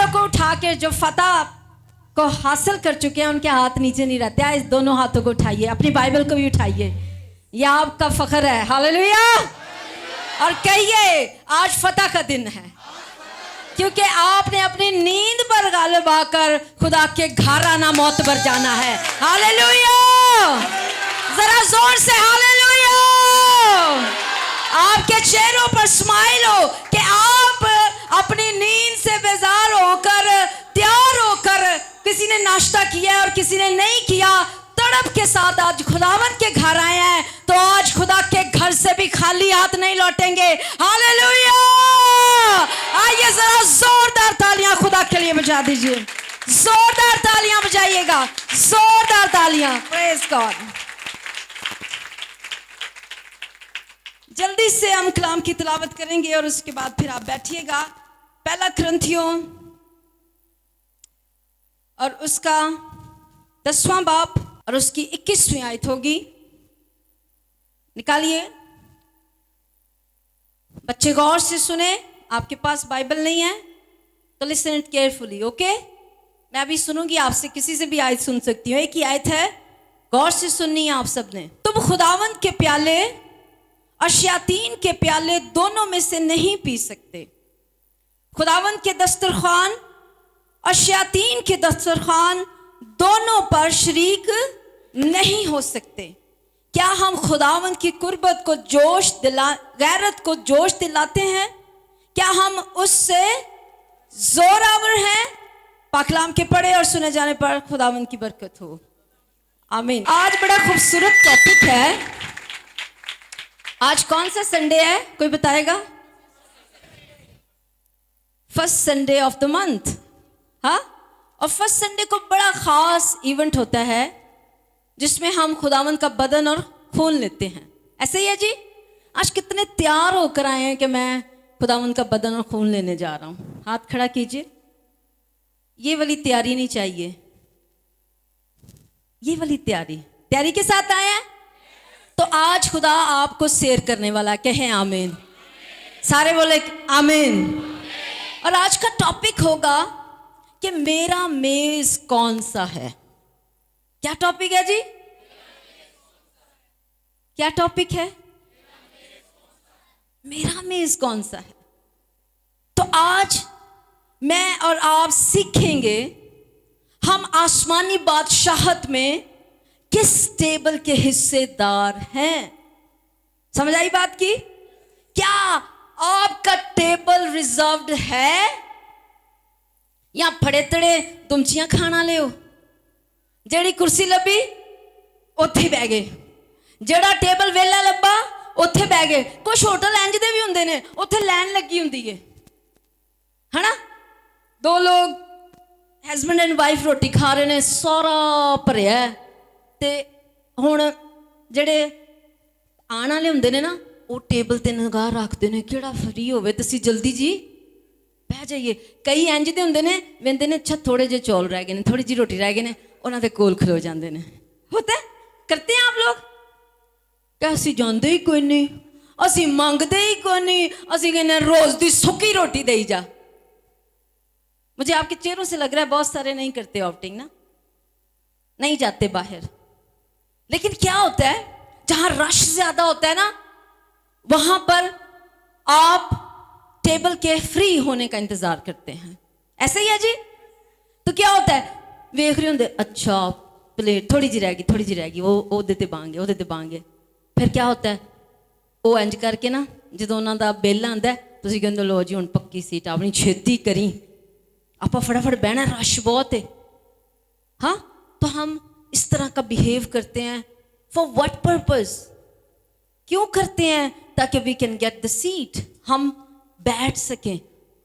हाथों को उठा के जो फतह को हासिल कर चुके हैं उनके हाथ नीचे नहीं रहते हैं। इस दोनों हाथों को उठाइए, अपनी बाइबल को भी उठाइए, यह आपका फख्र है। हालेलुया। और कहिए आज फतह का दिन है, क्योंकि आपने अपनी नींद पर गालिब आकर खुदा के घर आना, मौत पर जाना है। हालेलुया। जरा जोर से हालेलुया। आपके चेहरों पर स्माइल हो कि आप अपनी नींद से बेजार होकर, तैयार होकर, किसी ने नाश्ता किया है और किसी ने नहीं किया, तड़प के साथ आज खुदावन के घर आए हैं, तो आज खुदा के घर से भी खाली हाथ नहीं लौटेंगे। हालेलुया। आइए जरा जोरदार तालियां खुदा के लिए बजा दीजिए, जोरदार तालियां बजाइएगा, जोरदार तालियां। Praise God. जल्दी से हम कलाम की तिलावत करेंगे और उसके बाद फिर आप बैठिएगा। पहला कुरिन्थियों और उसका 10वां बाब और उसकी 21वीं आयत होगी। निकालिए बच्चे, गौर से सुने। आपके पास बाइबल नहीं है तो लिसन इट केयरफुली, ओके। मैं अभी सुनूंगी आपसे, किसी से भी आयत सुन सकती हूँ। एक ही आयत है, गौर से सुननी है आप सबने। तुम खुदावंद के प्याले और शयातीन के प्याले दोनों में से नहीं पी सकते। खुदावंद के दस्तरखान और शयातीन के दस्तरखान दोनों पर शरीक नहीं हो सकते। क्या हम खुदावंद की कुर्बत को गैरत को जोश दिलाते हैं? क्या हम उससे जोरावर हैं? पाकलाम के पढ़े और सुने जाने पर खुदावंद की बरकत हो। आमीन। आज बड़ा खूबसूरत टॉपिक है। आज कौन सा संडे है, कोई बताएगा? First Sunday off the month. हाँ, और फर्स्ट संडे को बड़ा खास इवेंट होता है जिसमें हम खुदावंद का बदन और खून लेते हैं। ऐसे ही है जी। आज कितने तैयार होकर आए हैं कि मैं खुदावंद का बदन और खून लेने जा रहा हूं। हाथ खड़ा कीजिए। ये वाली तैयारी नहीं चाहिए, ये वाली तैयारी के साथ आए हैं। तो आज खुदा आपको शेयर करने वाला, कहें आमीन। सारे बोले आमीन। और आज का टॉपिक होगा कि मेरा मेज कौन सा है। क्या टॉपिक है जी? क्या टॉपिक है? मेरा मेज कौन सा है। तो आज मैं और आप सीखेंगे हम आसमानी बादशाहत में किस टेबल के हिस्सेदार हैं। समझ आई बात की? क्या आपका टेबल रिजर्व्ड है या फड़े तड़े तुमचियां खाना ले हो? जेड़ी कुर्सी लभी उत्थे बह गए, जेड़ा टेबल वेला लब्बा उत्थे बह गए। कुछ होटल इंज दे भी हुंदे ने, उत्थे लाइन लगी हुंदी है ना। दो लोग हस्बैंड एंड वाइफ रोटी खा रहे ने, सारा भरिया है, ते हुण जेड़े आने वाले हुंदे ने ना, वो टेबल ते निगाह रखते ने, केड़ा फ्री होवे ते असीं जल्दी जी बह जाइए। कई इंज दे हुंदे ने, वेंदे ने अच्छा थोड़े जे चौल रह गए ने, थोड़ी जी रोटी रह गए ने, उन्हां दे कोल खलो जांदे ने। होता है, करते हैं आप लोग कि असीं जांदे ही कोई नहीं, असीं मंगदे ही कोई नहीं, असीं कहने रोज दी सुक्की रोटी देई जा। मुझे आपके चेहरों से लग रहा है बहुत सारे नहीं करते ऑप्टिंग ना, नहीं जाते बाहर। लेकिन क्या होता है, जहां रश ज्यादा होता है ना, वहां पर आप टेबल के फ्री होने का इंतजार करते हैं। ऐसे ही है जी। तो क्या होता है, वेख रहे होंगे, अच्छा प्लेट थोड़ी जी रहेगी, वो देते बांगे। फिर क्या होता है, वो इंज करके ना जो उन्होंने बिल आता है, तुम कहते लो जी हुण पक्की सीट अपनी छेती करी, आप फटाफट बहना, रश बहुत है। हाँ, तो हम इस तरह का बिहेव करते हैं। For what purpose? क्यों करते हैं? ताकि we can get the seat, हम बैठ सकें,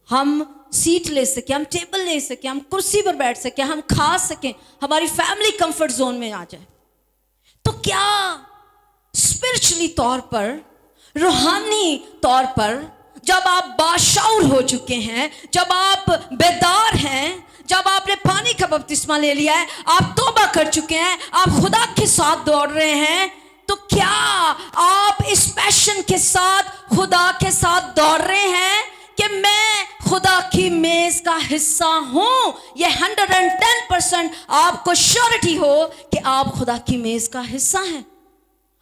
हम सीट ले सकें, हम टेबल ले सकें, हम कुर्सी पर बैठ सकें, हम खा सकें, हमारी फैमिली कंफर्ट जोन में आ जाए। तो क्या स्पिरिचुअली तौर पर, रूहानी तौर पर जब आप बाशऊर हो चुके हैं, जब आप बेदार हैं, जब आपने पानी का बपतिस्मा ले लिया है, आप तौबा कर चुके हैं, आप खुदा के साथ दौड़ रहे हैं, तो क्या आप इस पैशन के साथ खुदा के साथ दौड़ रहे हैं कि मैं खुदा की मेज का हिस्सा हूं, ये 110% आपको श्योरिटी हो कि आप खुदा की मेज का हिस्सा हैं।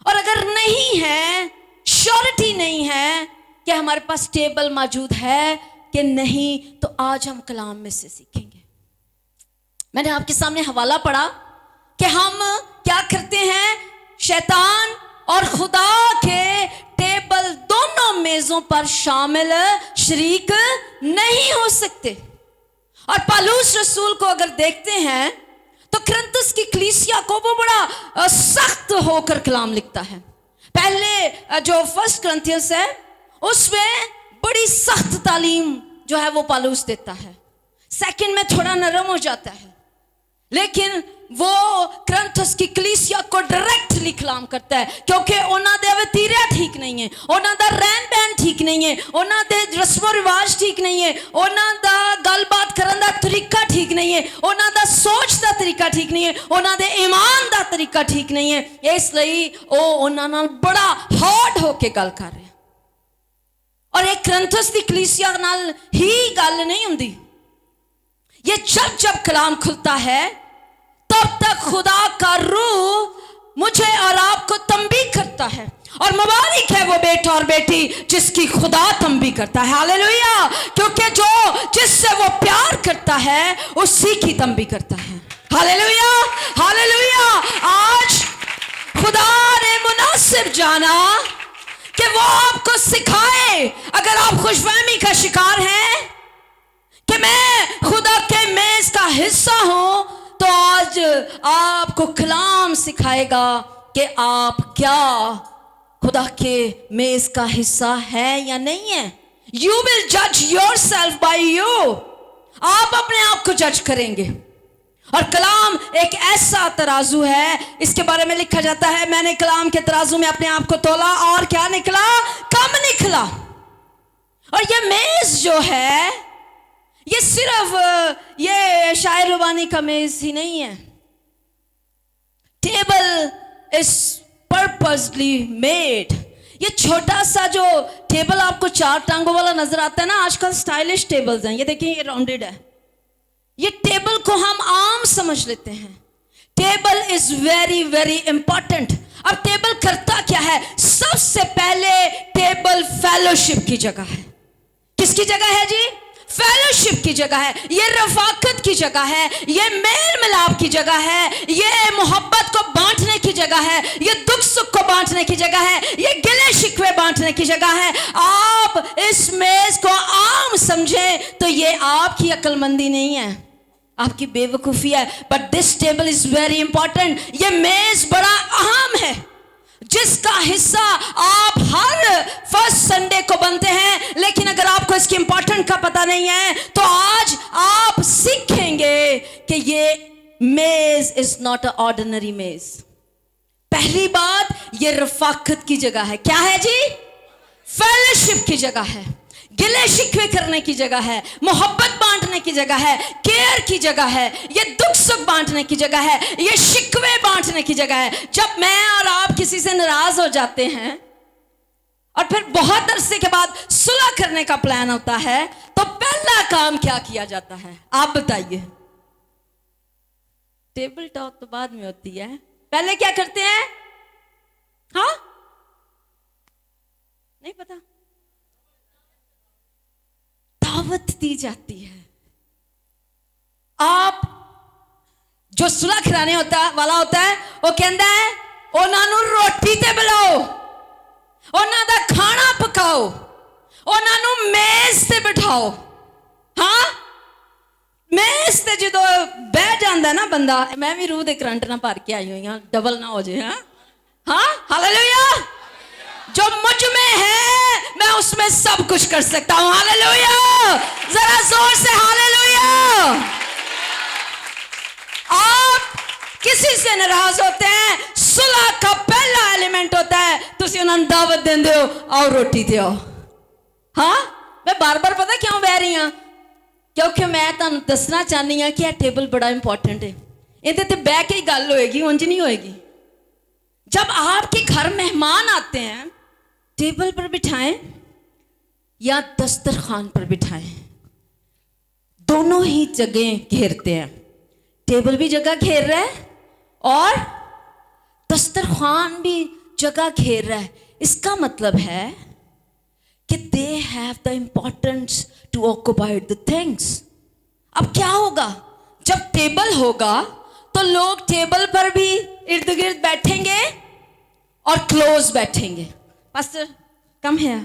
और अगर नहीं है, श्योरिटी नहीं है कि हमारे पास टेबल मौजूद है कि नहीं, तो आज हम कलाम में से सीखेंगे। मैंने आपके सामने हवाला पढ़ा कि हम क्या करते हैं, शैतान और खुदा के टेबल दोनों मेजों पर शामिल शरीक नहीं हो सकते। और पौलुस रसूल को अगर देखते हैं तो कुरिन्थुस की कलीसिया को वो बड़ा सख्त होकर कलाम लिखता है। पहले जो फर्स्ट कुरिन्थियंस है उसमें बड़ी सख्त तालीम जो है वो पौलुस देता है, सेकंड में थोड़ा नरम हो जाता है, लेकिन वो कुरिन्थुस की कलीसिया को डायरेक्टली कलाम करता है, क्योंकि उन्हां दे वतीरे ठीक नहीं है, उन्हां दा रहन बहन ठीक नहीं है, उन्हां दे रस्मो रिवाज ठीक नहीं है, उन्हां दा गलबात करन दा तरीका ठीक नहीं है, उन्हां दा सोच दा तरीका ठीक नहीं है, उन्हां दे ईमान दा तरीका ठीक नहीं है। इसलिए वो उन्हां नाल बड़ा हार्ड होके गल कर रहे हैं। और एक कुरिन्थुस दी कलीसिया नाल ही गल नहीं हुंदी। ये जब जब कलाम खुलता है तब तक खुदा का रूह मुझे और आपको तंबीह करता है, और मुबारक है वो बेटा और बेटी जिसकी खुदा तंबीह करता है। हालेलुया, क्योंकि जो जिससे वो प्यार करता है उसी की तंबीह करता है। Hallelujah, hallelujah. आज खुदा ने मुनासिब जाना कि वो आपको सिखाए। अगर आप खुशफहमी का शिकार हैं कि मैं खुदा के मेज का हिस्सा हूं, तो आज आपको कलाम सिखाएगा कि आप क्या खुदा के मेज का हिस्सा है या नहीं है। यू विल जज योर सेल्फ बाई यू। आप अपने आप को जज करेंगे। और कलाम एक ऐसा तराजू है, इसके बारे में लिखा जाता है, मैंने कलाम के तराजू में अपने आप को तोला और क्या निकला, कम निकला। और ये मेज जो है ये सिर्फ ये शायर रुबानी का मेज ही नहीं है। Table is purposely made. ये छोटा सा जो टेबल आपको 4 टांगों वाला नजर आता है ना, आजकल स्टाइलिश टेबल्स हैं। ये देखिए, ये राउंडेड है। ये टेबल को हम आम समझ लेते हैं। Table is very very important. अब टेबल करता क्या है? सबसे पहले टेबल फेलोशिप की जगह है। किसकी जगह है जी? फेलोशिप की जगह है। ये रफाकत की जगह है, ये मेल मिलाप की जगह है, ये मोहब्बत को बांटने की जगह है, ये दुख सुख को बांटने की जगह है, ये गिले शिकवे बांटने की जगह है। आप इस मेज को आम समझें तो ये आपकी अक्लमंदी नहीं है, आपकी बेवकूफी है। But this table is very important. ये मेज बड़ा अहम है, जिसका हिस्सा आप हर फर्स्ट संडे को बनते हैं। लेकिन अगर आपको इसकी इंपॉर्टेंट का पता नहीं है तो आज आप सीखेंगे कि ये मेज इज नॉट अ ऑर्डिनरी मेज। पहली बात, ये रफाकत की जगह है। क्या है जी? फेलोशिप की जगह है, गिले शिकवे करने की जगह है, मोहब्बत बांटने की जगह है, केयर की जगह है, ये दुख सुख बांटने की जगह है, ये शिकवे बांटने की जगह है। जब मैं और आप किसी से नाराज हो जाते हैं और फिर बहुत अरसे के बाद सुलह करने का प्लान होता है, तो पहला काम क्या किया जाता है? आप बताइए। टेबल टॉक तो बाद में होती है, पहले क्या करते हैं? हाँ, नहीं पता? दावत दी जाती है। आप जो सुलह कराने वाला होता है वो कहता है उन्होंने रोटी ते बुलाओ, उन्हों दा खाना पकाओ, उन्होंने मेज ते बिठाओ। हाँ, मेज ते जो बह जाता है ना बंदा, मैं भी रूह दे करंट ना भर के आई हुई हाँ, डबल ना हो जाए। हाँ, हालेलुया। जो मुझ में है मैं उसमें सब कुछ कर सकता हूं। हालेलुया, जरा जोर से हालेलुया। आप किसी से नाराज होते हैं, सुलह का पहला एलिमेंट होता है तुसी उन्हें दावत देंदे हो, आओ रोटी दे आओ। हाँ, मैं बार बार पता क्यों बह रही हूं? क्योंकि मैं तुहानू दसना चाहनी हूं कि यह टेबल बड़ा इंपॉर्टेंट है। इहदे ते बह के ही गल होएगी, उंज नहीं होएगी। जब आपके घर मेहमान आते हैं, टेबल पर बिठाएं या दस्तरखान पर बिठाएं, दोनों ही जगह घेरते हैं। टेबल भी जगह घेर रहा है और दस्तरखान भी जगह घेर रहा है। इसका मतलब है कि they have the importance to occupy the things. अब क्या होगा, जब टेबल होगा तो लोग टेबल पर भी इर्द गिर्द बैठेंगे और क्लोज बैठेंगे। पास्टर कम है,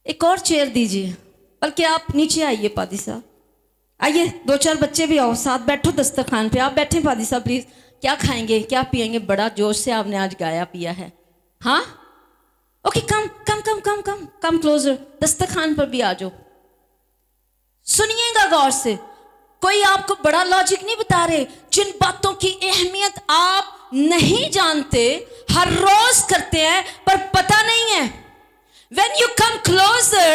एक और चेयर दीजिए, बल्कि आप नीचे आइए पादी साहब, आइए 2-4 बच्चे भी आओ, साथ बैठो दस्तरखान पे। आप बैठे पादी साहब प्लीज। क्या खाएंगे, क्या पिएंगे? बड़ा जोश से आपने आज गाया पिया है। हाँ ओके, कम कम कम कम कम कम क्लोजर, दस्तरखान पर भी आ जाओ। सुनिएगा गौर से, कोई आपको बड़ा लॉजिक नहीं बता रहे। जिन बातों की अहमियत आप नहीं जानते, हर रोज करते हैं पर पता नहीं है। When you come closer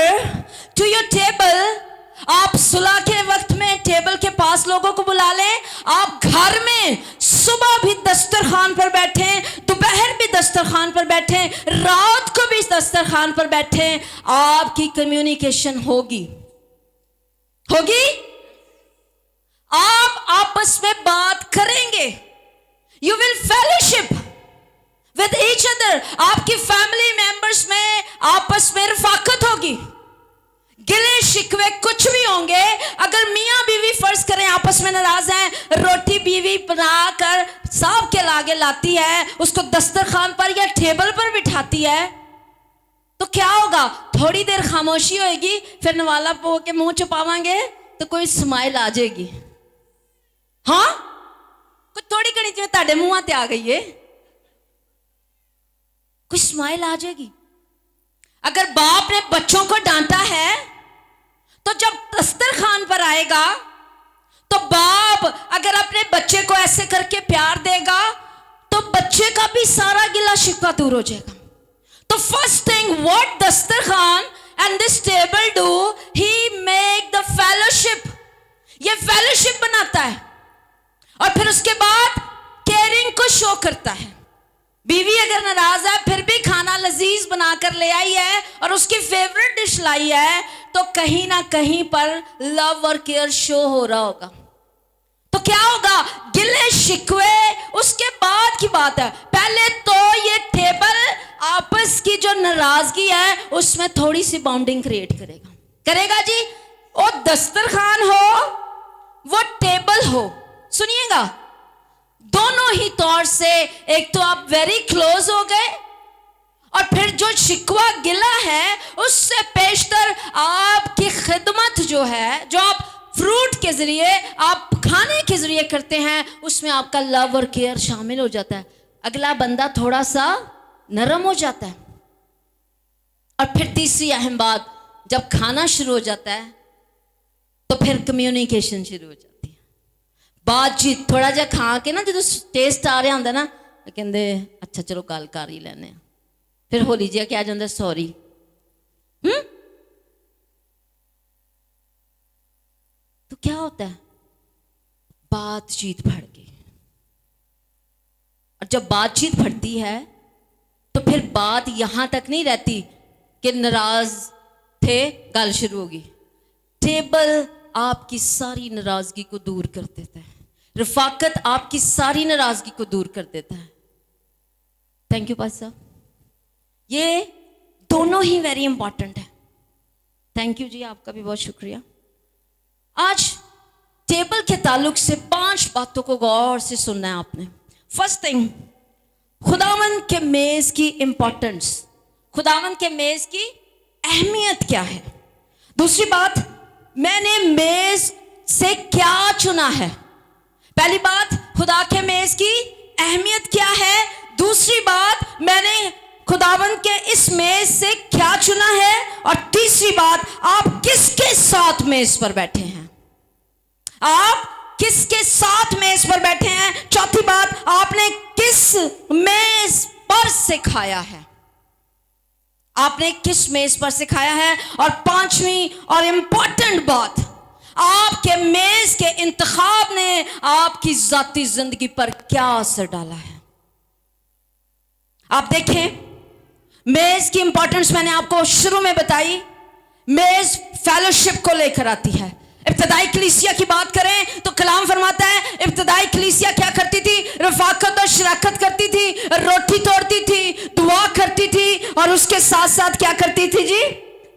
to your table, आप सुलह के वक्त में टेबल के पास लोगों को बुला लें। आप घर में सुबह भी दस्तरखान पर बैठे, दोपहर भी दस्तरखान पर बैठे, रात को भी दस्तरखान पर बैठे, आपकी कम्युनिकेशन होगी। आप आपस में बात करेंगे। You will fellowship with each other. आपकी फैमिली मेंबर्स में आपस में रफाकत होगी। गिले शिकवे कुछ भी होंगे, अगर मियाँ बीवी फर्ज करें आपस में नाराज हैं, रोटी बीवी बनाकर साहब के लागे लाती है, उसको दस्तरखान पर या टेबल पर बिठाती है, तो क्या होगा? थोड़ी देर खामोशी होगी, फिर नवाला पो के मुंह छुपावांगे तो कोई स्माइल आ जाएगी। हाँ, कुछ थोड़ी घड़ी जिवें तुहाडे मुंहां ते आ गई है, कोई स्माइल आ जाएगी। अगर बाप ने बच्चों को डांटा है तो जब दस्तरखान पर आएगा तो बाप अगर अपने बच्चे को ऐसे करके प्यार देगा तो बच्चे का भी सारा गिला शिकवा दूर हो जाएगा। तो फर्स्ट थिंग व्हाट दस्तरखान and this table do, he make the fellowship. ये फेलोशिप बनाता है और फिर उसके बाद केयरिंग को शो करता है। बीवी अगर नाराज है फिर भी खाना लजीज बनाकर ले आई है और उसकी फेवरेट डिश लाई है, तो कहीं ना कहीं पर लव और केयर शो हो रहा होगा। तो क्या होगा? गिले शिकवे उसके बाद की बात है। पहले तो ये टेबल आपस की जो नाराजगी है उसमें थोड़ी सी बाउंडिंग क्रिएट करेगा जी। वो दस्तरखान हो, वो टेबल हो, सुनिएगा, दोनों ही तौर से एक तो आप वेरी क्लोज हो गए और फिर जो शिकवा गिला है उससे पेशतर आपकी खिदमत जो है, जो आप फ्रूट के जरिए, आप खाने के जरिए करते हैं, उसमें आपका लव और केयर शामिल हो जाता है। अगला बंदा थोड़ा सा नरम हो जाता है। और फिर तीसरी अहम बात, जब खाना शुरू हो जाता है तो फिर कम्युनिकेशन शुरू हो जाती है। बातचीत थोड़ा जा खा के ना, जो टेस्ट आ रहा होंगे ना, कहते अच्छा चलो गल कर ही लेने, फिर होली जी क्या जाता सॉरी। तो क्या होता है? बातचीत बढ़ गई। और जब बातचीत बढ़ती है तो फिर बात यहां तक नहीं रहती कि नाराज थे गल शुरू होगी। टेबल आपकी सारी नाराजगी को दूर कर देता है, रफाकत आपकी सारी नाराजगी को दूर कर देता है। थैंक यू पास साहब, ये दोनों ही वेरी इंपॉर्टेंट है। थैंक यू जी, आपका भी बहुत शुक्रिया। आज टेबल के ताल्लुक से 5 बातों को गौर से सुनना है आपने। फर्स्ट थिंग, खुदावंद के मेज की इंपॉर्टेंस, खुदावंद के मेज की अहमियत क्या है। दूसरी बात, मैंने मेज से क्या चुना है। पहली बात, खुदा के मेज की अहमियत क्या है। दूसरी बात, मैंने खुदावंद के इस मेज से क्या चुना है। और तीसरी बात, आप किसके साथ मेज पर बैठे हैं, आप किसके साथ मेज पर बैठे हैं। चौथी बात, आपने किस मेज पर से खाया है, आपने किस मेज पर से खाया है। और 5वीं और इंपॉर्टेंट बात, आपके मेज के इंतखाब ने आपकी जाती जिंदगी पर क्या असर डाला है। आप देखें, मेज की इंपॉर्टेंस मैंने आपको शुरू में बताई। मेज फेलोशिप को लेकर आती है, इब्तदाई कलीसिया की बात करें तो कलाम फरमाता है इब्तदाई कलीसिया क्या करती थी, रफाकत और शराकत करती थी, रोटी तोड़ती थी, दुआ करती थी और उसके साथ साथ क्या करती थी जी,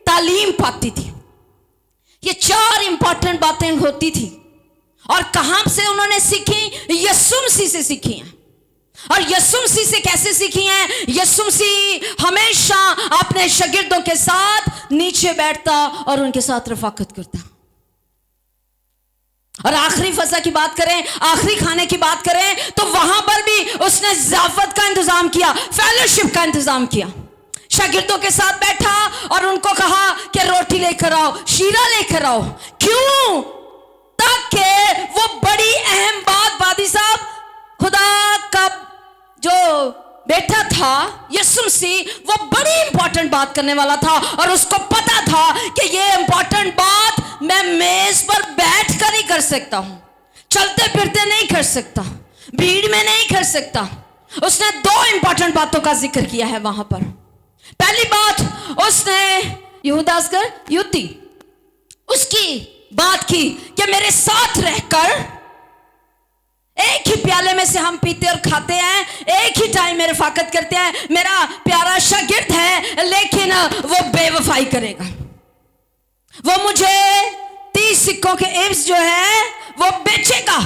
तालीम पाती थी। ये 4 इंपॉर्टेंट बातें होती थी। और कहां से उन्होंने सीखी, यीशु मसीह से सीखी हैं। और यीशु मसीह से कैसे सीखी हैं, यीशु मसीह हमेशा अपने शागिर्दों के साथ नीचे बैठता और उनके साथ रफाकत करता। और आखिरी फसा की बात करें, आखिरी खाने की बात करें तो वहां पर भी उसने ज़ियाफत का इंतजाम किया, फेलोशिप का इंतजाम किया। शागिर्दों के साथ बैठा और उनको कहा कि रोटी लेकर आओ, शीरा लेकर आओ। क्यों? ताकि वो बड़ी अहम बात, वादी साहब, खुदा का जो बेटा था यीशु मसीह, वो बड़ी इंपॉर्टेंट बात करने वाला था और उसको पता था कि ये इंपॉर्टेंट बात मैं मेज पर बैठ कर ही कर सकता हूं, चलते फिरते नहीं कर सकता, भीड़ में नहीं कर सकता। उसने 2 इंपॉर्टेंट बातों का जिक्र किया है वहां पर। पहली बात, उसने यहूदा अस्कर युद्धी उसकी बात की कि मेरे साथ रहकर एक ही प्याले में से हम पीते और खाते हैं, एक ही टाइम में रफाकत करते हैं। मेरा प्यारा शागिर्द है लेकिन वो बेवफाई करेगा, वो मुझे 30 सिक्कों के एब्स जो है वो बेचेगा।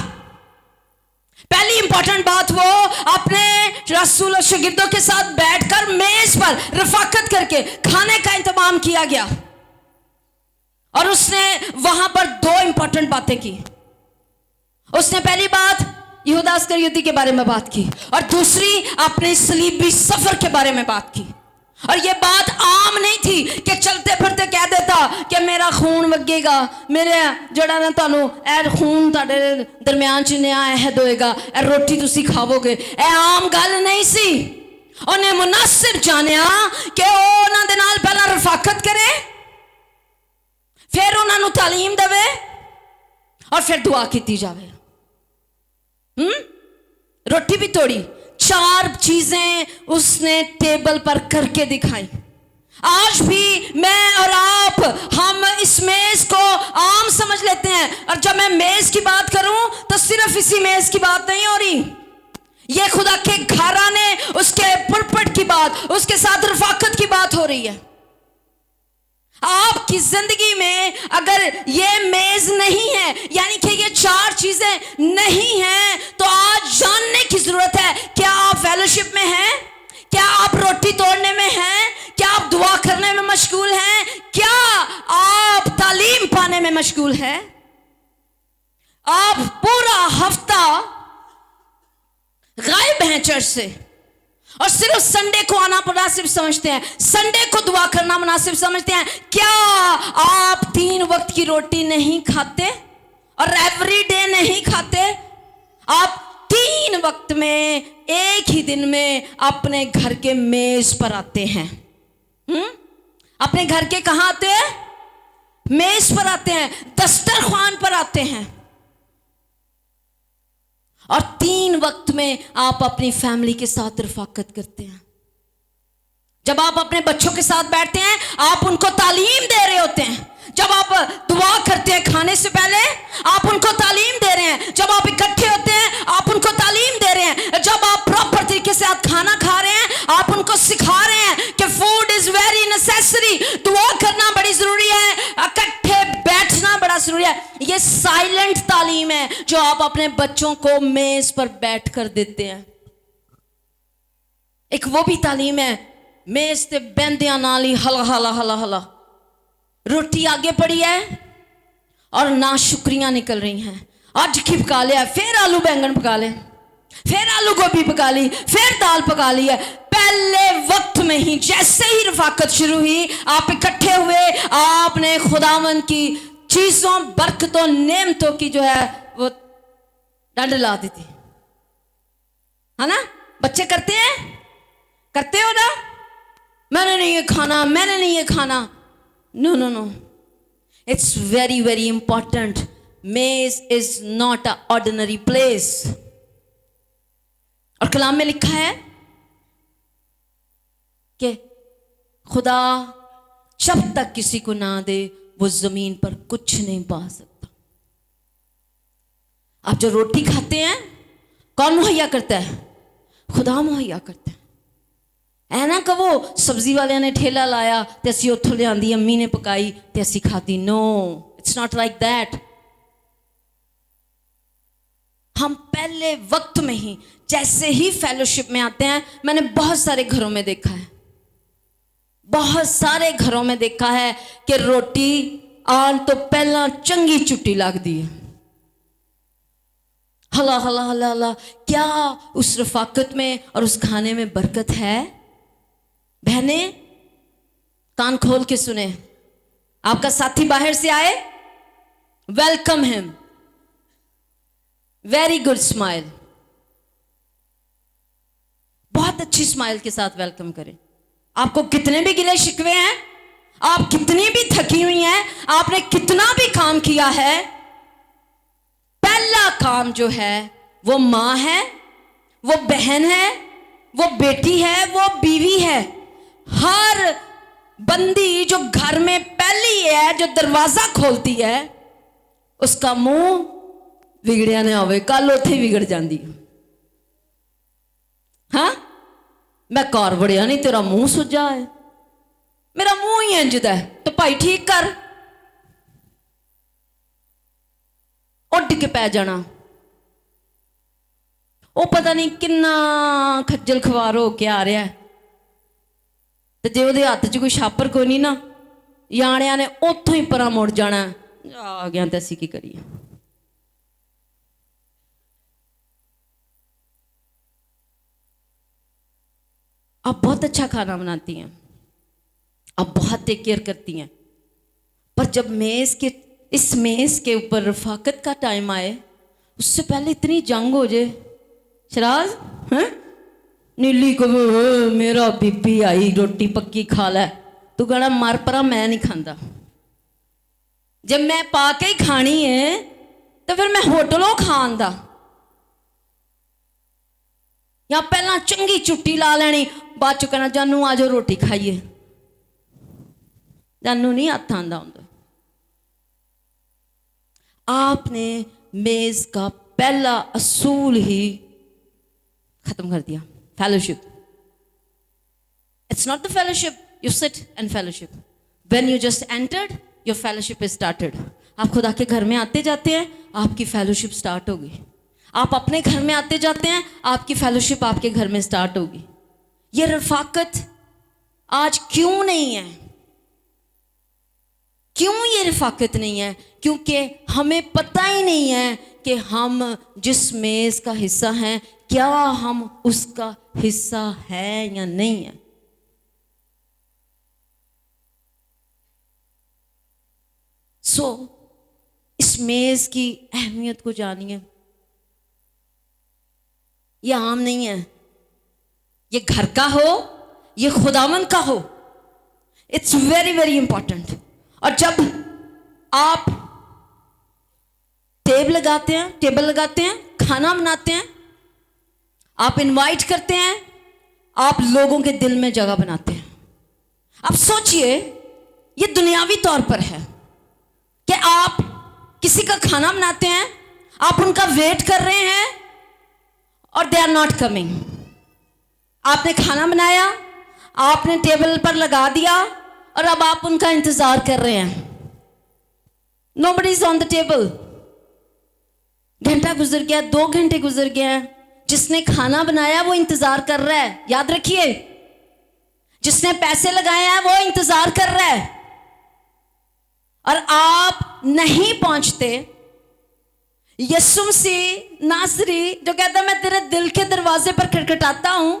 पहली इंपॉर्टेंट बात, वो अपने रसूल और शागिर्दों के साथ बैठकर मेज पर रफाकत करके खाने का इंतजाम किया गया। और उसने वहां पर 2 इंपॉर्टेंट बातें की। उसने पहली बात यहूदा अस्करियोती के बारे में बात की और दूसरी अपने सलीबी सफर के बारे में बात की। और ये बात आम नहीं थी कि चलते फिरते कह देता कि मेरा खून वगेगा, मेरे जड़ा ना तानू ए खून तुहाडे दरमियान च नया अहद होएगा, ए रोटी तुसी खावोगे। ए आम गल नहीं सी। उन्हें मुनासिब जानिया कि उन्हां दे नाल पहला रफाकत करे, फिर उन्हां नू तालीम देवे और फिर दुआ की जावे। रोटी भी तोड़ी, 4 चीजें उसने टेबल पर करके दिखाई। आज भी मैं और आप, हम इस मेज को आम समझ लेते हैं। और जब मैं मेज की बात करूं तो सिर्फ इसी मेज की बात नहीं हो रही, ये खुदा के घराने, उसके पुलपट की बात, उसके साथ रफाकत की बात हो रही है। आपकी जिंदगी में अगर ये मेज नहीं है, यानी कि ये 4 चीजें नहीं हैं, तो आज जानने की जरूरत है, क्या आप फेलोशिप में हैं? क्या आप रोटी तोड़ने में हैं? क्या आप दुआ करने में मशगूल हैं? क्या आप तालीम पाने में मशगूल हैं? आप पूरा हफ्ता गायब हैं चर्च से और सिर्फ संडे को आना मुनासिब समझते हैं, संडे को दुआ करना मुनासिब समझते हैं। क्या आप 3 वक्त की रोटी नहीं खाते और एवरी डे नहीं खाते? आप 3 वक्त में एक ही दिन में अपने घर के मेज पर आते हैं। अपने घर के कहां आते हैं? मेज पर आते हैं, दस्तरखान पर आते हैं। और 3 वक्त में आप अपनी फैमिली के साथ रफाकत करते हैं। जब आप अपने बच्चों के साथ बैठते हैं, आप उनको तालीम दे रहे होते हैं। जब आप दुआ करते हैं खाने से पहले, आप उनको तालीम दे रहे हैं। जब आप इकट्ठे होते हैं, आप उनको तालीम दे रहे हैं। जब आप प्रॉपर तरीके से आप खाना खा रहे हैं, आप उनको सिखा रहे हैं कि फूड इज वेरी नेसेसरी, दुआ करना बड़ी जरूरी है, इकट्ठे बैठना बड़ा जरूरी है। ये साइलेंट तालीम है जो आप अपने बच्चों को मेज पर बैठ कर देते हैं। एक वो भी तालीम है, मेज ते बैंदियां नाल ही हला हला हला हला, रोटी आगे पड़ी है और ना शुक्रियां निकल रही हैं। आज की पका लिया, फिर आलू बैंगन पका ले, फिर आलू गोभी पका ली, फिर दाल पका ली है। पहले वक्त में ही जैसे ही रफाकत शुरू हुई, आप इकट्ठे हुए, आपने खुदावंद की चीजों, बरकतों, नेमतों की जो है वो डंड ला दी थी, है ना? बच्चे करते हैं, करते हो ना? मैंने नहीं ये खाना, मैंने नहीं ये खाना। No no no, it's very very important. मेज is not a ordinary place. और कलाम में लिखा है कि खुदा जब तक किसी को ना दे वो जमीन पर कुछ नहीं पा सकता। आप जो रोटी खाते हैं कौन मुहैया करता है? खुदा मुहैया करता है। ऐ ना कहो सब्जी वाले ने ठेला लाया ते असी उत्थों लियांदी, अम्मी ने पकाई ते असी खाती। No, it's not like that. हम पहले वक्त में ही जैसे ही फेलोशिप में आते हैं, मैंने बहुत सारे घरों में देखा है, बहुत सारे घरों में देखा है कि रोटी आन तो पहला चंगी चुट्टी लगती है। हला हला हला हला। क्या उस रफाकत में और उस खाने में बरकत है? बहने कान खोल के सुने, आपका साथी बाहर से आए, welcome him, very good smile, बहुत अच्छी स्माइल के साथ वेलकम करें। आपको कितने भी गिले शिकवे हैं, आप कितनी भी थकी हुई हैं, आपने कितना भी काम किया है, पहला काम जो है वो मां है, वो बहन है, वो बेटी है, वो बीवी है। हर बंदी जो घर में पहली है, जो दरवाजा खोलती है, उसका मुंह विगड़िया ने होवे, कल उथे विगड़ जाती। हाँ, मैं घर वड़िया नहीं, तेरा मुंह सुजा है, मेरा मुंह ही इंजदा है, तो भाई ठीक कर, उठ के पै जाना। वो पता नहीं किन्ना खज्जल खवार हो के आ रहा है, तो जे ਉਹਦੇ हथ च कोई छापर कोई नहीं ना, याणिया ने उतों ही परा मुड़ जाना, आ गया तो असी की करिए। आप बहुत अच्छा खाना बनाती हैं, आप बहुत टेक केयर करती हैं, पर जब इस मेज के ऊपर रफाकत का टाइम आए, उससे पहले इतनी जंग हो जाए। शराज हैं, नीली को मेरा बीबी आई रोटी पक्की खा लै, तू कहना मर परा मैं नहीं खांदा। जब मैं पा के ही खानी है तो फिर मैं होटलों खांदा, या पहला चंगी चुट्टी ला लेनी, बाद चो कहना जानू आ जाओ रोटी खाइए। जानू नहीं हथ आंदा हुंदा। आपने मेज का पहला असूल ही खत्म कर दिया, fellowship. It's not the fellowship you sit and fellowship, when you just entered your fellowship is started. आप खुदा के घर में आते जाते हैं, आपकी फेलोशिप स्टार्ट होगी। आप अपने घर में आते जाते हैं, आपकी फेलोशिप आपके घर में स्टार्ट होगी। ये रफाकत आज क्यों नहीं है? क्यों ये रफाकत नहीं है? क्योंकि हमें पता ही नहीं है कि हम जिस मेज का हिस्सा हैं, क्या हम उसका हिस्सा है या नहीं है। इस मेज की अहमियत को जानिए। ये आम नहीं है, ये घर का हो, ये खुदावन का हो, इट्स वेरी वेरी इंपॉर्टेंट। और जब आप टेबल लगाते हैं, खाना बनाते हैं, आप इनवाइट करते हैं, आप लोगों के दिल में जगह बनाते हैं। अब सोचिए, ये दुनियावी तौर पर है कि आप किसी का खाना बनाते हैं, आप उनका वेट कर रहे हैं और दे आर नॉट कमिंग। आपने खाना बनाया, आपने टेबल पर लगा दिया और अब आप उनका इंतजार कर रहे हैं। Nobody is on the table. घंटा गुजर गया, 2 घंटे गुजर गए हैं, जिसने खाना बनाया वो इंतजार कर रहा है। याद रखिए, जिसने पैसे लगाए हैं वो इंतजार कर रहा है, और आप नहीं पहुंचते। यीशु मसीह नासरी जो कहता मैं तेरे दिल के दरवाजे पर खटखटाता हूं,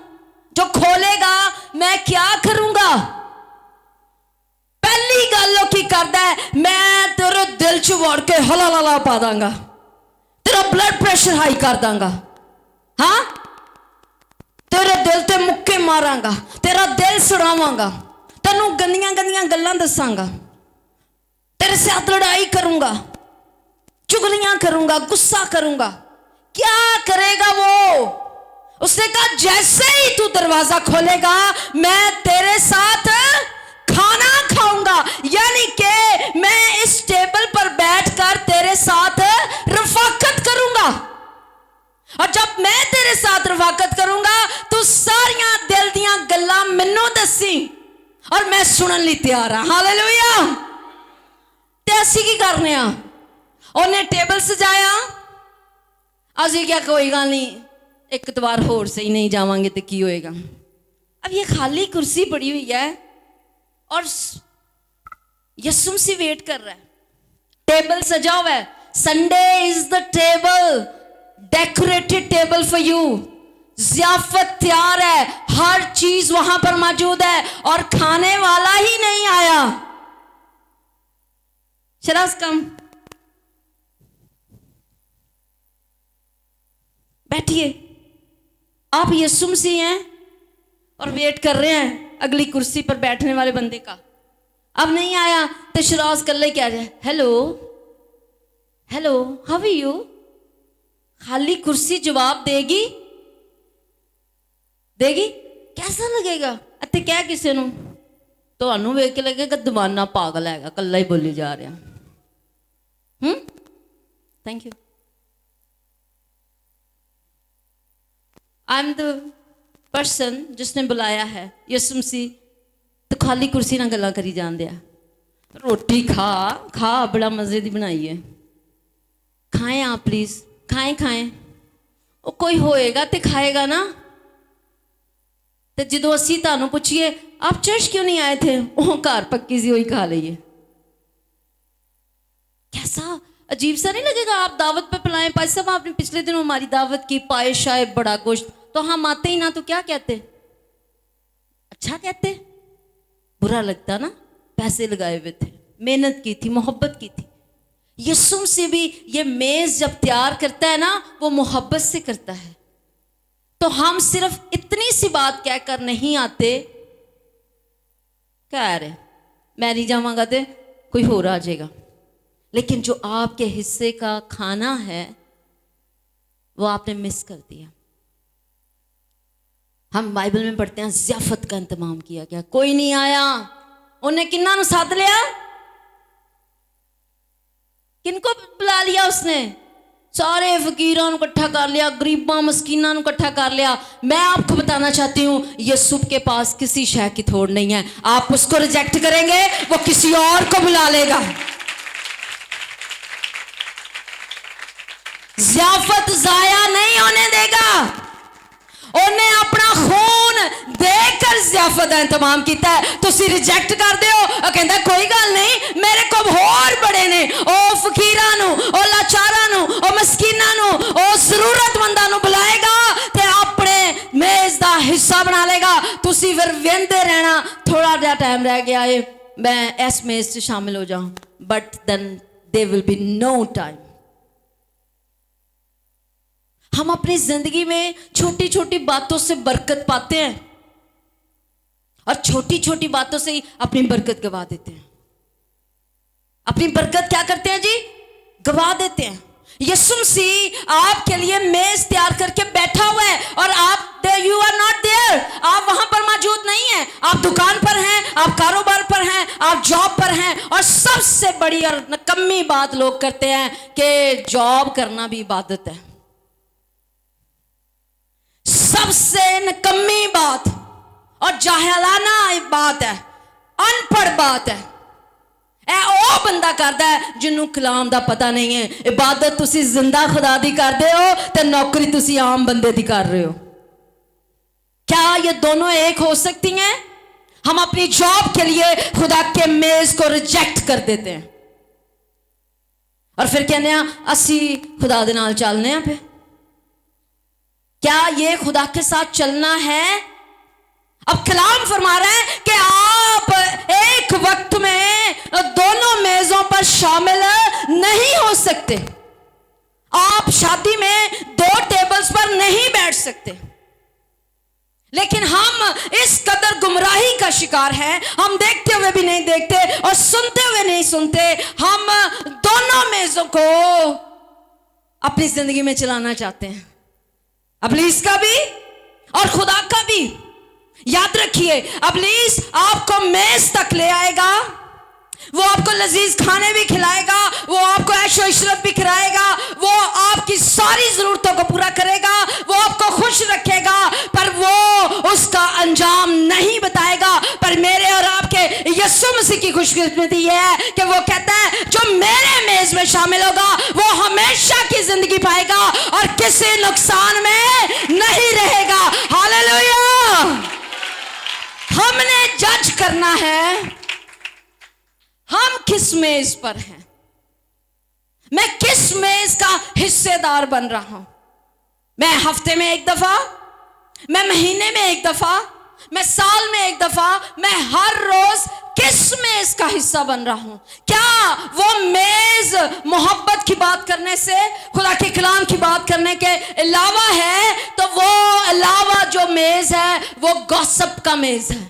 जो खोलेगा मैं क्या करूंगा। पहली गल की करता है, मैं तेरे दिल च वड़ के हला पा दांगा, तेरा ब्लड प्रेशर हाई कर दांगा। हाँ, तेरे दिल ते मुक्के मारांगा, तेरा दिल सड़ावांगा, तेनू गंदियां गंदियां गल्लां दसांगा, तेरे साथ लड़ाई करूंगा, चुगलियां करूंगा, गुस्सा करूंगा। क्या करेगा वो? उसने कहा जैसे ही तू दरवाजा खोलेगा मैं तेरे साथ खाना खाऊंगा, यानी कि मैं इस टेबल पर बैठकर तेरे साथ रफाकत करूंगा। मैनू दसी और मैं सुनन लई तैयार हाँ। हालेलुया। ते असीं की करने आ, उन्हें टेबल सजाया, असीं क्या कोई गल नहीं एक बार होर सही नहीं जावांगे तो की होएगा। अब ये खाली कुर्सी पड़ी हुई है और यीशु मसीह वेट कर रहा है, टेबल सजा हुआ है। Sunday is the table, decorated table for you. ज़ियाफत तैयार है, हर चीज वहां पर मौजूद है और खाने वाला ही नहीं आया। शराज कम, बैठिए। आप यीशु मसीह हैं और वेट कर रहे हैं अगली कुर्सी पर बैठने वाले बंदे का। अब नहीं आया तो शराज कर ले क्या जाए, hello hello how are you. खाली कुर्सी जवाब देगी देगी, कैसा लगेगा। अते क्या किसी नूं तुहानूं वेख के लगेगा दीवाना पागल हैगा, कल्ला ही बोली जा रहा। Thank you. I am the person जिसने बुलाया है यीशु मसीह, तो खाली कुर्सी ना गल्लां करी जान दिया। रोटी खा खा, बड़ा मजे की बनाई है, खाएं आप प्लीज, खाएं खाएं। वो कोई होएगा तो खाएगा ना। तो जो असी तुहानूं पूछिए आप चर्च क्यों नहीं आए थे, वो घर पक्की सी वही खा लीए। कैसा अजीब सा नहीं लगेगा। आप दावत पे बुलाएं, भाई साहब आपने पिछले दिन हमारी दावत की, पाए शाय बड़ा गोश्त, तो हम आते ही ना तो क्या कहते, अच्छा कहते, बुरा लगता ना। पैसे लगाए हुए थे, मेहनत की थी, मोहब्बत की थी। यीशु से भी ये मेज जब तैयार करता है ना, वो मोहब्बत से करता है। तो हम सिर्फ इतनी सी बात कहकर नहीं आते, कह रहे मैं नहीं जावांगा तो कोई और आ जाएगा, लेकिन जो आपके हिस्से का खाना है वो आपने मिस कर दिया। हम बाइबल में पढ़ते हैं ज़ियाफत का इंतजाम किया गया, कोई नहीं आया। उन्हें किन्ना नु साथ लिया, किनको बुला लिया उसने, सारे फकीरां नु इकट्ठा कर लिया, गरीबां मस्कीनां नु इकट्ठा कर लिया। मैं आपको बताना चाहती हूँ यीशु के पास किसी शय की थोड़ नहीं है। आप उसको रिजेक्ट करेंगे, वो किसी और को बुला लेगा। ज़ियाफत जाया नहीं होने देगा। उन्हें अपना खून देकर ज़ियाफत का इंतजाम किया है। तुसी रिजेक्ट कर दो, कहता कोई गल नहीं, मेरे को होर बड़े ने, ओ फकीरां नु, ओ लाचारां नु, ओ मस्कीनां नु, ओ जरूरतमंदां नु बुलाएगा ते अपने मेज का हिस्सा बना लेगा। तुसी फिर वेंदे रहना, थोड़ा जिहा टाइम रह गया है मैं इस मेज से शामिल हो जाऊं, but then there will be no time. हम अपनी जिंदगी में छोटी छोटी बातों से बरकत पाते हैं और छोटी छोटी बातों से ही अपनी बरकत गवा देते हैं। अपनी बरकत क्या करते हैं जी, गवा देते हैं। यीशु मसीह आपके लिए मेज तैयार करके बैठा हुआ है और आप यू आर नॉट देयर, आप वहां पर मौजूद नहीं हैं। आप दुकान पर हैं, आप कारोबार पर हैं, आप जॉब पर हैं। और सबसे बड़ी और नकम्मी बात लोग करते हैं कि जॉब करना भी इबादत है। सबसे नकम्मी बात और जाहिलाना बात है, अनपढ़ बात है। ओ बंदा करता है जिन्होंने कलाम का पता नहीं है। इबादत तुसी जिंदा खुदा दी करते हो तो नौकरी तुसी आम बंदे दी कर रहे हो। क्या ये दोनों एक हो सकती हैं? हम अपनी जॉब के लिए खुदा के मेज को रिजेक्ट कर देते हैं और फिर कहने असी खुदा दे नाल चलने हैं। फिर क्या ये खुदा के साथ चलना है? अब कलाम फरमा रहा है कि आप एक वक्त में दोनों मेजों पर शामिल नहीं हो सकते। आप शादी में दो टेबल्स पर नहीं बैठ सकते। लेकिन हम इस कदर गुमराही का शिकार हैं, हम देखते हुए भी नहीं देखते और सुनते हुए नहीं सुनते। हम दोनों मेजों को अपनी जिंदगी में चलाना चाहते हैं, इब्लीस का भी और खुदा का भी। याद रखिए, इब्लीस आपको मेज तक ले आएगा, वो आपको लजीज खाने भी खिलाएगा, वो आपको ऐशो इशरत भी खिलाएगा, वो आपकी सारी जरूरतों को पूरा करेगा, वो आपको खुश रखेगा, पर वो उस उसका अंजाम नहीं बताएगा। पर मेरे और आपके यीशु मसीह की खुशकिस्मती है कि वो कहता है जो मेरे मेज में शामिल होगा वो हमेशा की जिंदगी पाएगा और किसी नुकसान में नहीं रहेगा। हालेलुया। हमने जज करना है हम किस मेज पर हैं, मैं किस मेज का हिस्सेदार बन रहा हूं। मैं हफ्ते में एक दफा, मैं महीने में एक दफा, मैं साल में एक दफा, मैं हर रोज किस मेज का हिस्सा बन रहा हूं। क्या वो मेज मोहब्बत की बात करने से, खुदा के कलाम की बात करने के अलावा है, तो वो अलावा जो मेज है वो गॉसिप का मेज है,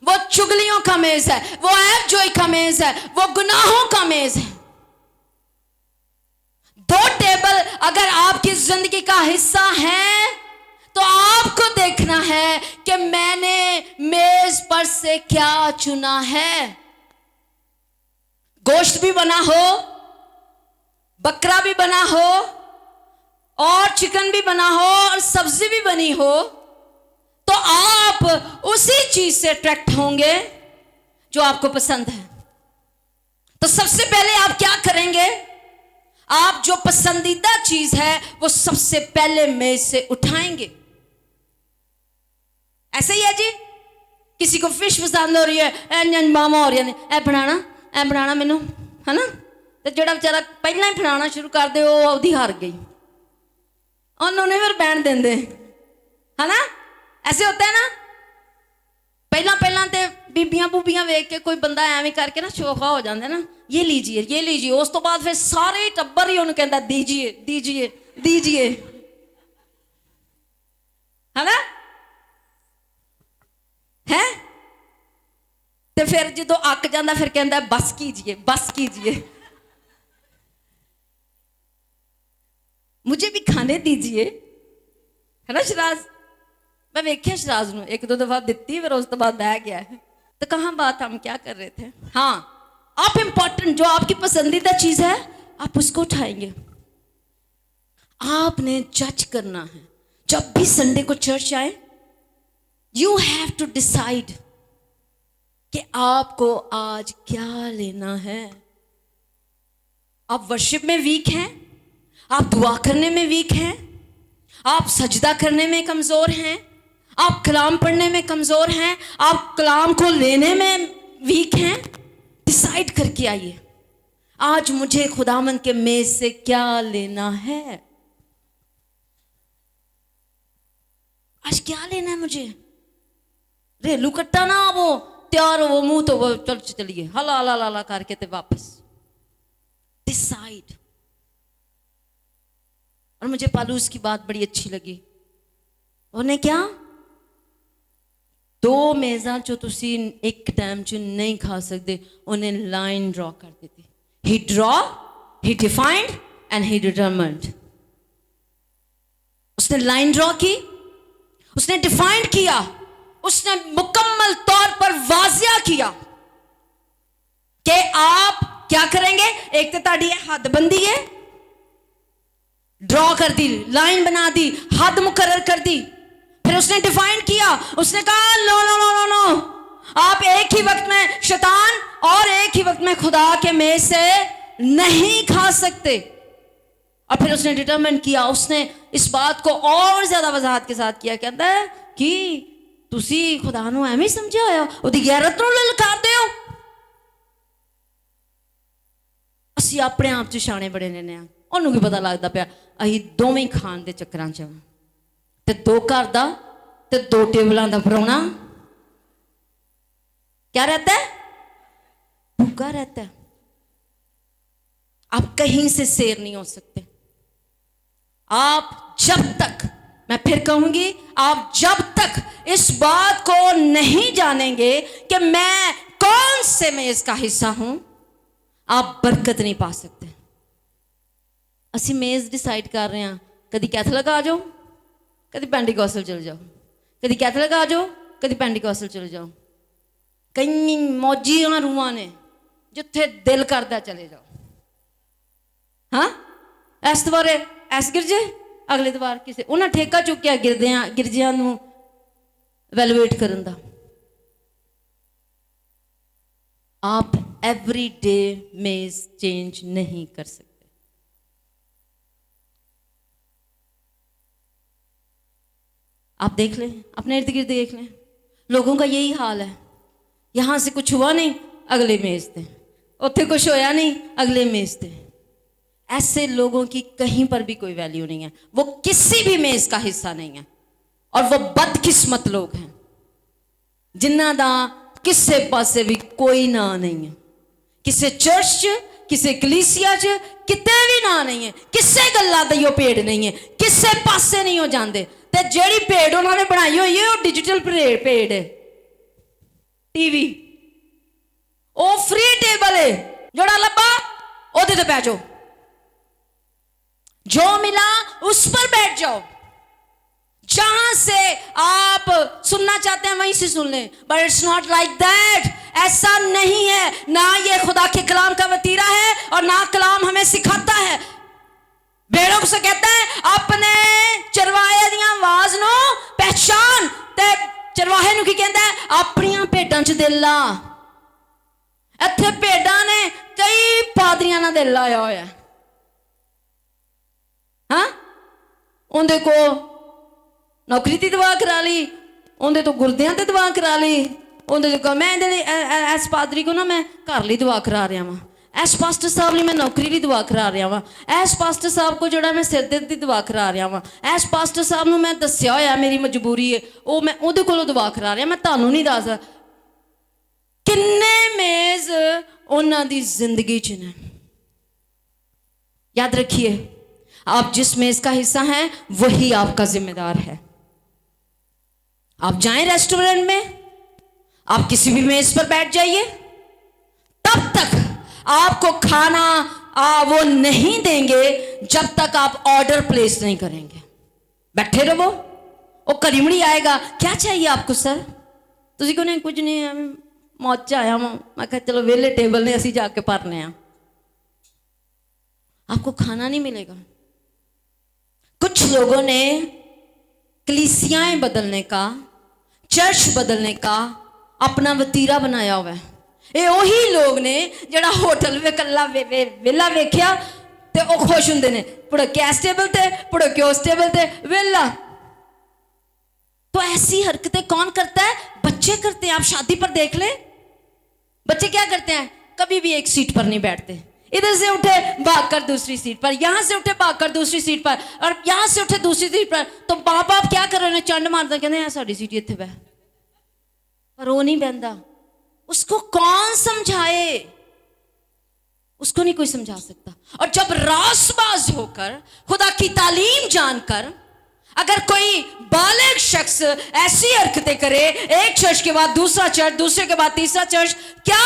वो चुगलियों का मेज है, वो ऐबजोई का मेज है, वो गुनाहों का मेज है। दो टेबल अगर आपकी जिंदगी का हिस्सा है तो आपको देखना है कि मैंने मेज पर से क्या चुना है। गोश्त भी बना हो, बकरा भी बना हो, और चिकन भी बना हो, और सब्जी भी बनी हो, तो आप उसी चीज से अट्रैक्ट होंगे जो आपको पसंद है। तो सबसे पहले आप क्या करेंगे? आप जो पसंदीदा चीज है वो सबसे पहले मेज से उठाएंगे। ऐसे ही है जी, किसी को फिश पसंद हो रही है, मामा हो रही है ए बनाना मैनू, है ना, तो जोड़ा बेचारा पहला ही बनाना शुरू कर दे वो ओदी हार गई, उन्होंने फिर बैन देंगे, है ना। ऐसे होता है ना। पहला तो बीबियां बूबियां वेख के कोई बंदा एवं करके ना शोखा हो जाता है ना, ये लीजिए। उस तो बाद फिर सारे टब्बर ही उन्हें कहता दीजिए, है ना, है। तो फिर जो अक जाता फिर कहता बस कीजिए, मुझे भी खाने दीजिए, है ना। शराज मैं वेख्या शराज नूं एक दो दफा दिती, फिर उस तो बाद बह गया है। तो कहाँ बात हम क्या कर रहे थे? हाँ, आप इंपॉर्टेंट जो आपकी पसंदीदा चीज है आप उसको उठाएंगे। आपने जज करना है। जब भी संडे को चर्च आए, यू हैव टू डिसाइड कि आपको आज क्या लेना है। आप वर्शिप में वीक हैं, आप दुआ करने में वीक हैं, आप सजदा करने में कमजोर हैं, आप कलाम पढ़ने में कमजोर हैं, आप कलाम को लेने में वीक हैं। डिसाइड करके आइए आज मुझे खुदावंद के मेज से क्या लेना है। आज क्या लेना है मुझे? रेलू कट्टा ना वो तैयार हो, वो मुंह तो वो चलिए हला हला हला करके ते वापस। डिसाइड। और मुझे पालूस की बात बड़ी अच्छी लगी। उन्हें क्या, दो मेज़ां जो तुसी एक टाइम च नहीं खा सकते, उन्हें लाइन ड्रॉ कर देती। ही डिफाइंड एंड ही डिटरमाइंड। उसने लाइन ड्रॉ की, उसने डिफाइंड किया, उसने मुकम्मल तौर पर वाजिया किया कि आप क्या करेंगे। एक तो ताड़ी हदबंदी है, ड्रॉ कर दी, लाइन बना दी, हद मुकर्रर कर दी। फिर उसने डिफाइन किया, उसने कहा no no no no no, आप एक ही वक्त में शैतान और एक ही वक्त में खुदा के मेज से नहीं खा सकते। और फिर उसने डिटरमिन किया, उसने इस बात को और ज्यादा वजाहत के साथ किया। कहता है कि तुसी खुदा नूं एवें समझिया होया, उहदी गैरत नूं ललकारदे हो। असीं अपने आप च शाणे बड़े ने, उन्होंने की पता लगता पाया असीं दोवें खाण दे चक्करां च, ते दो घर दा ते दो टेबलों का पराउणा क्या रहता है, भूखा रहता है। आप कहीं से शेर नहीं हो सकते। आप जब तक, मैं फिर कहूंगी, आप जब तक इस बात को नहीं जानेंगे कि मैं कौन से मेज का हिस्सा हूं, आप बरकत नहीं पा सकते। असी मेज डिसाइड कर रहे हैं, कभी कैथलिक आ जाओ, कभी पेंटिकॉस्टल चले जाओ, कभी कैथलिक आ जाओ, कभी पेंटिकॉस्टल चले जाओ। कई मौजियां रूहां ने जिथे दिल करता चले जाओ। हाँ, इस दवारे इस गिरजे, अगले दवार किसे उन्हें ठेका चुक्या गिरजियां ਵੈਲੂਏਟ ਕਰਨ ਦਾ। आप एवरी डे मेज चेंज नहीं कर सकते। आप देख लें, अपने इर्द गिर्द देख लें, लोगों का यही हाल है। यहां से कुछ हुआ नहीं, अगले मेज थे, उत्थे कुछ होया नहीं, अगले मेज थे। ऐसे लोगों की कहीं पर भी कोई वैल्यू नहीं है, वो किसी भी मेज का हिस्सा नहीं है, और वो बदकिस्मत लोग हैं जिन्हां दा किसी पासे भी कोई ना नहीं है। किसी चर्च च, किसी कलीसिया च किते भी ना नहीं है, किसी गल्ला दा यो भेड़ नहीं है, किसी पासे नहीं हो जाते। ते जेड़ी भेड़ उन्होंने बनाई हुई है वो डिजिटल भेड़ है, टीवी, वो फ्री टेबल है, जोड़ा लब्बा ओदे ते बैठ जाओ, जो मिला उस पर बैठ जाओ, जहां से आप सुनना चाहते हैं वहीं से सुन लें। But it's not like that, ऐसा नहीं है। ना ये खुदा के कलाम का वतीरा है और ना कलाम हमें सिखाता है। भेड़ों से कहता है अपने चरवाहे दी आवाज नो पहचान, ते चरवाहे नु की कहता है अपनियां भेडां च दिल ला। इत्थे भेडां ने कई पादरियां नाल दिल लाया होया, हाँ, उहदे को नौकरी की दुआ करा ली, उन्हें तो गुरदियां ते दुआ करा ली, उन्हें तो मैं इस पादरी को ना मैं घर ली दुआ करा रहा वहाँ, इस पास्टर साहब ने मैं नौकरी की दुआ करा रहा वहाँ, इस पास्टर साहब को जोड़ा मैं सिर दर्द की दुआ करा रहा वहाँ, इस पास्टर साहब को मैं दस्या होया मेरी मजबूरी है, वो मैं उहदे कोलों दुआ करा रहा, मैं तुहानू नहीं दस किन्ने मेज उन्हां दी जिंदगी च ने। याद रखिए, आप जिस मेज का हिस्सा हैं वही आपका जिम्मेदार है। आप जाएं रेस्टोरेंट में, आप किसी भी मेज पर बैठ जाइए, तब तक आपको खाना वो नहीं देंगे जब तक आप ऑर्डर प्लेस नहीं करेंगे। बैठे रहो, वो करीमड़ी आएगा, क्या चाहिए आपको सर? तुझे को नहीं, कुछ नहीं, मौज आया मैं कहा चलो वेले टेबल ने असी जाके भरने आ। आपको खाना नहीं मिलेगा। कुछ लोगों ने कलीसियाएं बदलने का, चर्च बदलने का अपना वतीरा बनाया हुआ है। ये वही लोग ने जड़ा होटल में कला वेला वेख्या ते वो खुश होंगे ने, पुड़के इस टेबल ते, पुड़के उस टेबल ते, वेला। तो ऐसी हरकतें कौन करता है? बच्चे करते हैं। आप शादी पर देख ले, बच्चे क्या करते हैं? कभी भी एक सीट पर नहीं बैठते, इधर से उठे भागकर दूसरी सीट पर, यहां से उठे भागकर दूसरी सीट पर, और यहां से उठे दूसरी सीट पर। तो बाप बाप क्या कर रहे हैं? चंड मारते, कहते हैं साड़ी सीट इत्थे बह, पर वो नहीं बहता। उसको कौन समझाए? उसको नहीं कोई समझा सकता। और जब रासबाज होकर, खुदा की तालीम जानकर, अगर कोई बालिग शख्स ऐसी हरकतें करे, एक चर्च के बाद दूसरा चर्च, दूसरे के बाद तीसरा चर्च, क्या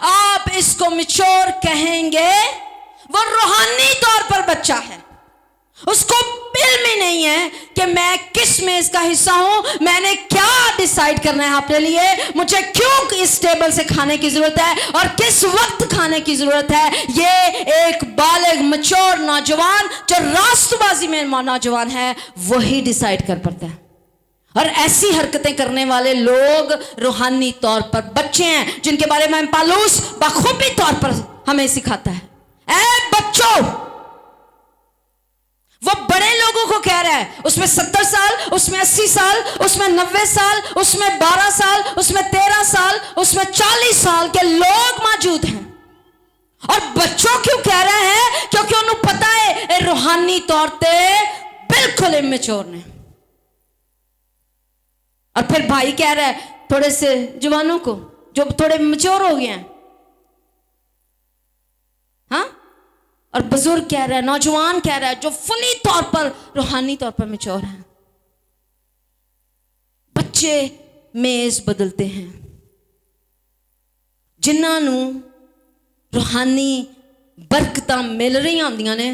आप इसको मिच्योर कहेंगे? वो रूहानी तौर पर बच्चा है, उसको इल्म ही नहीं है कि मैं किस मेज का हिस्सा हूं, मैंने क्या डिसाइड करना है अपने लिए, मुझे क्यों इस टेबल से खाने की जरूरत है और किस वक्त खाने की जरूरत है। ये एक बालिग मैच्योर नौजवान, जो रास्तबाजी में नौजवान है, वही डिसाइड कर पाता है। और ऐसी हरकतें करने वाले लोग रूहानी तौर पर बच्चे हैं, जिनके बारे में पालूस बखूबी तौर पर हमें सिखाता है। ऐ बच्चों, वो बड़े लोगों को कह रहा है, उसमें 70 साल, उसमें 80 साल, उसमें 90 साल, उसमें 12 साल, उसमें 13 साल, उसमें 40 साल के लोग मौजूद हैं। और बच्चों क्यों कह रहे हैं? क्योंकि उन्हें पता है रूहानी तौर पे बिल्कुल इमेच्योर ने। और फिर भाई कह रहा है थोड़े से जवानों को जो थोड़े मैच्योर हो गए हैं, हाँ, और बुजुर्ग कह रहा है, नौजवान कह रहा है, जो फुली तौर पर रूहानी तौर पर मैच्योर है। बच्चे मेज बदलते हैं, जिन्होंने रूहानी बरकतां मिल रही होंदियां ने,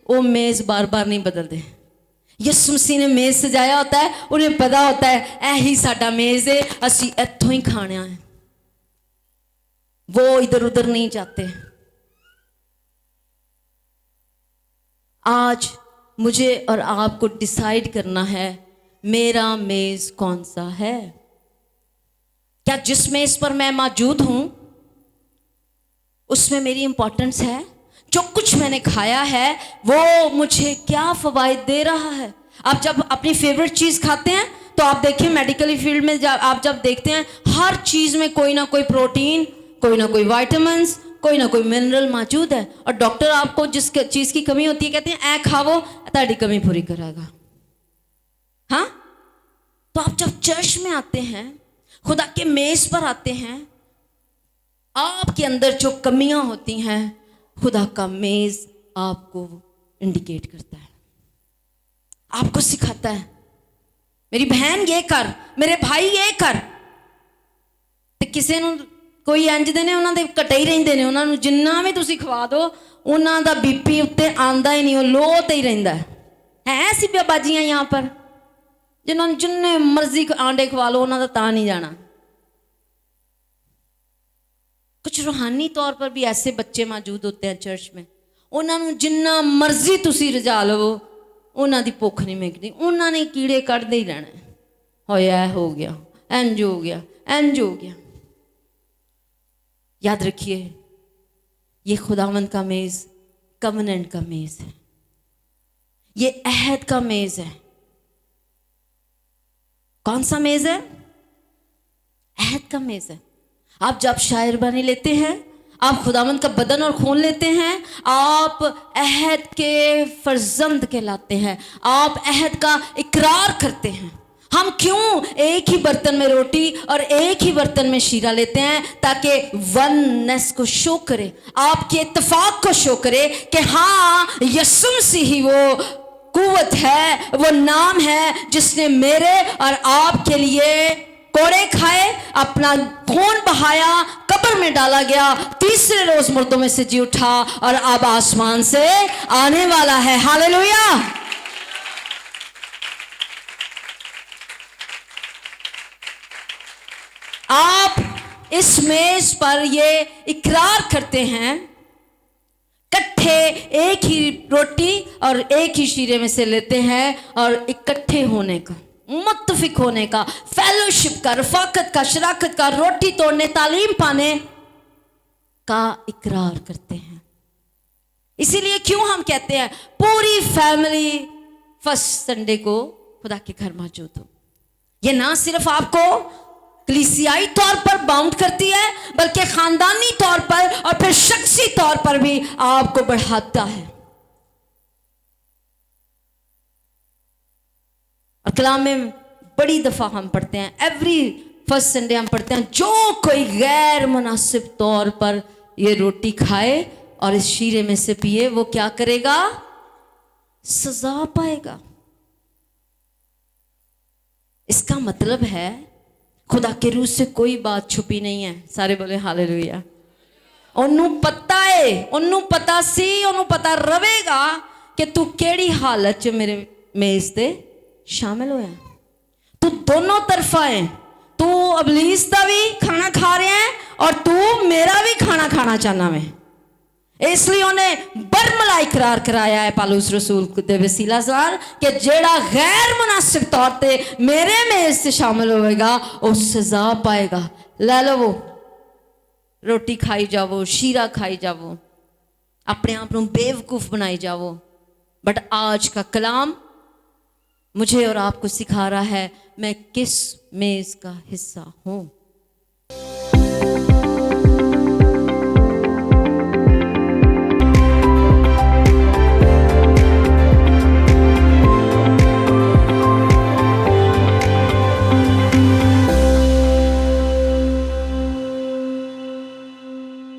वो मेज बार बार नहीं बदलते। यीशु मसीह ने मेज सजाया होता है, उन्हें पता होता है यही साडा मेज है, असी इत्थों ही खाना है। वो इधर उधर नहीं जाते। आज मुझे और आपको डिसाइड करना है मेरा मेज कौन सा है। क्या जिस मेज पर मैं मौजूद हूं उसमें मेरी इंपॉर्टेंस है? जो कुछ मैंने खाया है वो मुझे क्या फवायद दे रहा है? आप जब अपनी फेवरेट चीज खाते हैं तो आप देखिए मेडिकल फील्ड में आप जब देखते हैं हर चीज में कोई ना कोई प्रोटीन, कोई ना कोई विटामिन्स, कोई ना कोई मिनरल मौजूद है। और डॉक्टर आपको जिस चीज की कमी होती है कहते हैं ए खावो ताड़ी कमी पूरी करेगा। हाँ, तो आप जब चर्च में आते हैं, खुदा के मेज पर आते हैं, आपके अंदर जो कमियां होती हैं खुदा का मेज आपको इंडिकेट करता है, आपको सिखाता है मेरी बहन ये कर, मेरे भाई ये कर। ते किसी ਨੂੰ कोई इंज दे ने उन्हां दे घटे ही रहिंदे ने, उन्हां नूं जिन्ना भी तुसीं खवा दो उन्हां दा बीपी उत्ते आंदा ही नहीं, वो लो ते ही रहिंदा है। ऐसी बाजियां यहाँ पर जिन्होंने जिन्ने मर्जी आंडे खवा लो उन्हां दा तां नहीं जाना। कुछ रूहानी तौर पर भी ऐसे बच्चे मौजूद होते हैं चर्च में, उन्होंने जिन्ना मर्जी तुसी रजा लवो उन्हों की भुख नहीं मिटनी, उन्होंने कीड़े कढ़ते ही रहना। होया हो गया, इंज हो गया, इंज हो गया। याद रखिए ये खुदावंद का मेज कवनेंट का मेज है, ये अहद का मेज है। कौन सा मेज है? अहद का मेज है। आप जब शायरबानी लेते हैं, आप खुदावंद का बदन और खून लेते हैं, आप अहद के फर्जंद कहलाते हैं, आप अहद का इकरार करते हैं। हम क्यों एक ही बर्तन में रोटी और एक ही बर्तन में शीरा लेते हैं? ताकि वननेस को शो करे, आपके इत्तेफाक को शो करे कि हाँ यीशु मसीह ही वो कुव्वत है, वो नाम है जिसने मेरे और आपके लिए कोड़े खाए, अपना खून बहाया, कब्र में डाला गया, तीसरे रोज मुर्दों में से जी उठा और अब आसमान से आने वाला है। हालेलुया। आप इस मेज पर ये इकरार करते हैं, इकट्ठे एक ही रोटी और एक ही शीरे में से लेते हैं और इकट्ठे होने का, मुत्तफिक होने का, फेलोशिप का, रफाकत का, शराकत का, रोटी तोड़ने, तालीम पाने का इकरार करते हैं। इसीलिए क्यों हम कहते हैं पूरी फैमिली फर्स्ट संडे को खुदा के घर मौजूद हो। ये ना सिर्फ आपको कलीसियाई तौर पर बाउंड करती है, बल्कि खानदानी तौर पर और फिर शख्सी तौर पर भी आपको बढ़ाता है। और कलाम में बड़ी दफा हम पढ़ते हैं, एवरी फर्स्ट संडे हम पढ़ते हैं, जो कोई गैर मुनासिब तौर पर ये रोटी खाए और इस शीरे में से पिए वो क्या करेगा? सजा पाएगा। इसका मतलब है खुदा के रूह से कोई बात छुपी नहीं है। सारे बोले हालेलुया। ओनू पता है, ओनू पता सी, ओनू पता रवेगा कि तू केड़ी हालत च मेरे मेज ते शामिल होया। तू दोनों तरफा है, तू अबलीस का भी खाना खा रहा है और तू मेरा भी खाना खाना चाहना मैं। इसलिए उन्हें बरमला इकरार कराया है पालूस रसूल दे वसीला साल कि जेड़ा गैर मुनासिब तौर पे मेरे मेज से शामिल होएगा वो सजा पाएगा। ले लो, वो रोटी खाई जावो, शीरा खाई जावो, अपने आप को बेवकूफ बनाई जावो। बट आज का कलाम मुझे और आपको सिखा रहा है मैं किस मेज का हिस्सा हूं।